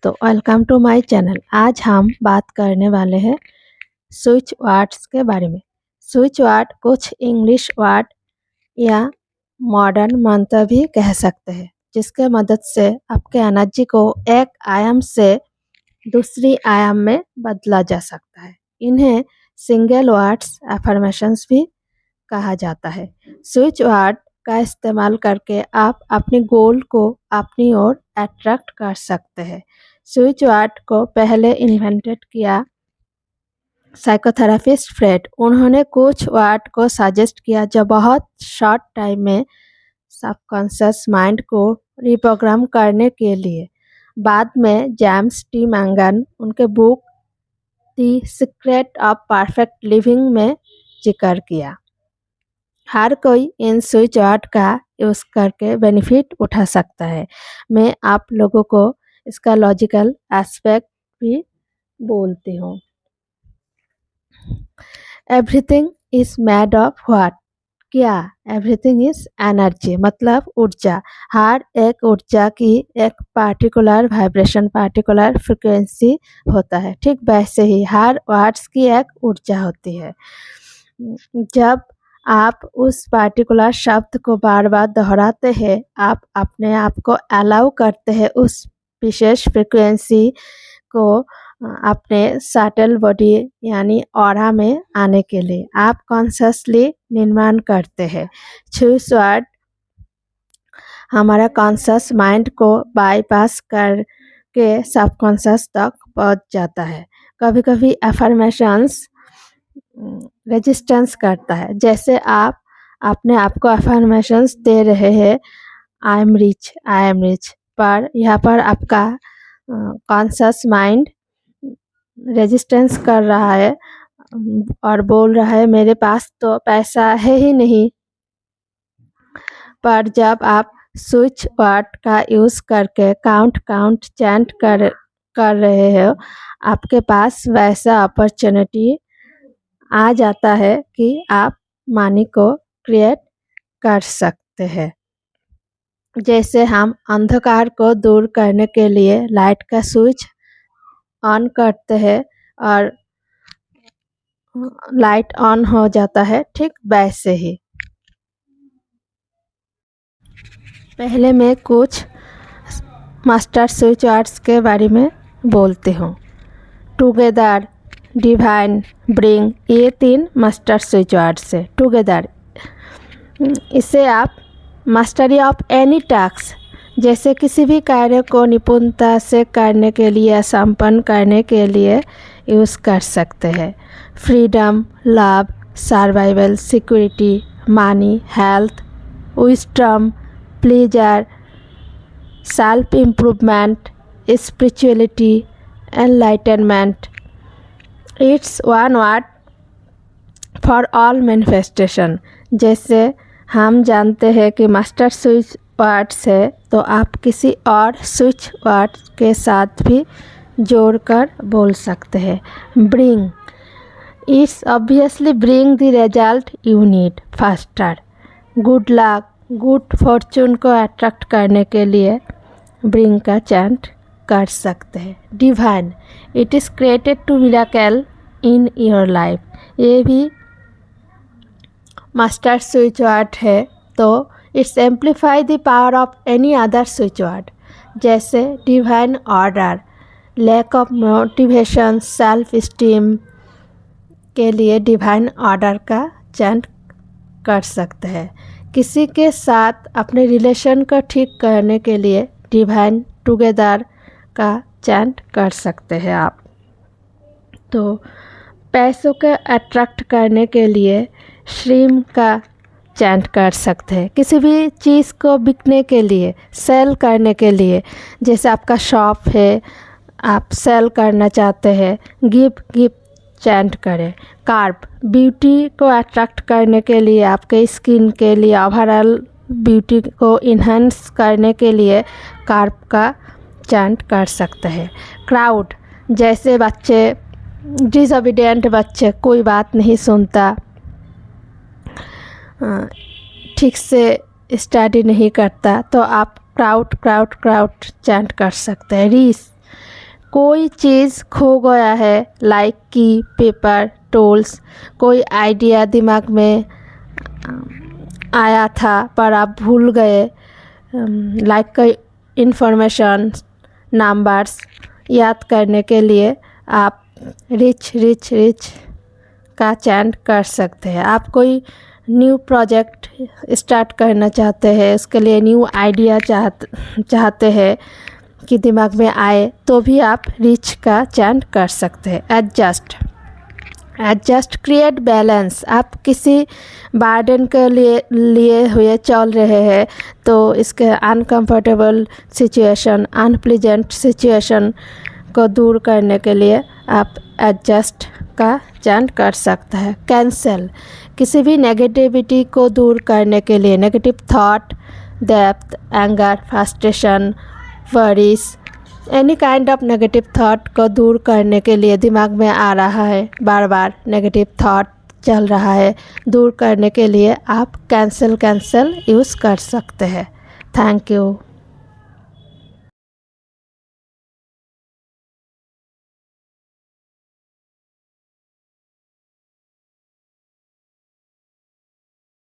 दोस्तों, welcome to my channel. आज हम बात करने वाले हैं स्विच वर्ड्स के बारे में। स्विच वर्ड कुछ इंग्लिश वर्ड या मॉडर्न मंत्र भी कह सकते हैं, जिसके मदद से आपके एनर्जी को एक आयाम से दूसरी आयाम में बदला जा सकता है। इन्हें सिंगल वर्ड्स अफर्मेशंस भी कहा जाता है। स्विच वर्ड का इस्तेमाल करके आप अपने गोल को अपनी ओर अट्रैक्ट कर सकते हैं। स्विच वर्ड को पहले इन्वेंटेड किया साइकोथेरेपिस्ट फ्रेड। उन्होंने कुछ वर्ड को सजेस्ट किया जो बहुत शॉर्ट टाइम में सबकॉन्शियस माइंड को रिप्रोग्राम करने के लिए। बाद में जेम्स टी मैंगन उनके book the secret of perfect living में जिक्र किया। हर कोई इन स्विच वर्ड का यूज़ करके बेनिफिट उठा सकता है। मैं आप लोगों को इसका लॉजिकल एस्पेक्ट भी बोलती हूँ। Everything is made of what? क्या? एवरीथिंग इज एनर्जी, मतलब ऊर्जा। हर एक ऊर्जा की एक पार्टिकुलर वाइब्रेशन, पार्टिकुलर फ्रिक्वेंसी होता है। ठीक वैसे ही हर वर्ड्स की एक ऊर्जा होती है। जब आप उस पार्टिकुलर शब्द को बार बार दोहराते हैं, आप अपने आप को अलाउ करते हैं उस विशेष फ्रिक्वेंसी को अपने सटल बॉडी यानी ऑरा में आने के लिए। आप कॉन्शियसली निर्माण करते हैं। स्विच वर्ड हमारा कॉन्शियस माइंड को बाईपास करके सबकॉन्शियस तक पहुंच जाता है। कभी कभी अफर्मेशंस रेजिस्टेंस करता है। जैसे आप अपने आप को अफर्मेशंस दे रहे हैं, I am rich, I am rich, पर यहाँ पर आपका कॉन्शियस माइंड रेजिस्टेंस कर रहा है और बोल रहा है मेरे पास तो पैसा है ही नहीं। पर जब आप स्विच वर्ड का यूज़ करके काउंट चैंट कर रहे हो, आपके पास वैसा अपॉर्चुनिटी आ जाता है कि आप मनी को क्रिएट कर सकते हैं। जैसे हम अंधकार को दूर करने के लिए लाइट का स्विच ऑन करते हैं और लाइट ऑन हो जाता है, ठीक वैसे ही। पहले मैं कुछ मास्टर स्विच वर्ड्स के बारे में बोलती हूँ। टुगेदर, डिवाइन, ब्रिंग, ये 3 मास्टर स्विच वर्ड्स है। टुगेदर, इसे आप मास्टरी ऑफ एनी टास्क, जैसे किसी भी कार्य को निपुणता से करने के लिए, संपन्न करने के लिए यूज़ कर सकते हैं। Freedom, love, survival, security, money, health, wisdom, pleasure, self improvement, spirituality, enlightenment. It's one word for all manifestation. जैसे हम जानते हैं कि मास्टर स्विच वर्ड्स है, तो आप किसी और स्विच वर्ड के साथ भी जोड़कर बोल सकते हैं। Bring, it's obviously bring the result you need faster. Good luck, good fortune को अट्रैक्ट करने के लिए ब्रिंग का चैंट कर सकते हैं। Divine, it is created to miracle in your life, ये भी मास्टर स्विच वर्ड है, तो it's amplify the power of any other switch word. जैसे divine order, lack of motivation, self esteem के लिए डिवाइन ऑर्डर का चैंट कर सकते हैं। किसी के साथ अपने रिलेशन को ठीक करने के लिए डिवाइन टुगेदर का चैंट कर सकते हैं आप। तो पैसों को अट्रैक्ट करने के लिए श्रीम का चैंट कर सकते हैं। किसी भी चीज़ को बिकने के लिए, सेल करने के लिए, जैसे आपका शॉप है, आप सेल करना चाहते हैं, गिव चैंट करें। कार्प, ब्यूटी को अट्रैक्ट करने के लिए, आपके स्किन के लिए, ओवरऑल ब्यूटी को इन्हांस करने के लिए कार्प का चैंट कर सकते हैं। क्राउड, जैसे बच्चे, डिसोबीडिएंट बच्चे, कोई बात नहीं सुनता, ठीक से स्टडी नहीं करता, तो आप क्राउड चैंट कर सकते हैं। रीस, कोई चीज़ खो गया है, लाइक की, पेपर, टूल्स। कोई आइडिया दिमाग में आया था पर आप भूल गए, लाइक कोई इन्फॉर्मेशन, नंबर्स। याद करने के लिए आप रिच का चयन कर सकते हैं। आप कोई न्यू प्रोजेक्ट स्टार्ट करना चाहते हैं, उसके लिए न्यू आइडिया चाहते हैं कि दिमाग में आए, तो भी आप रिच का चयन कर सकते हैं। Adjust create balance. आप किसी बर्डन के लिए हुए चल रहे हैं, तो इसके अनकंफर्टेबल सिचुएशन, अनप्लीजेंट सिचुएशन को दूर करने के लिए आप एडजस्ट का चयन कर सकते हैं। कैंसल। किसी भी नेगेटिविटी को दूर करने के लिए, negative thought, depth, anger, frustration, worries, any kind of negative thought को दूर करने के लिए, दिमाग में आ रहा है बार बार नेगेटिव थॉट चल रहा है, दूर करने के लिए आप कैंसल यूज़ कर सकते हैं। Thank you.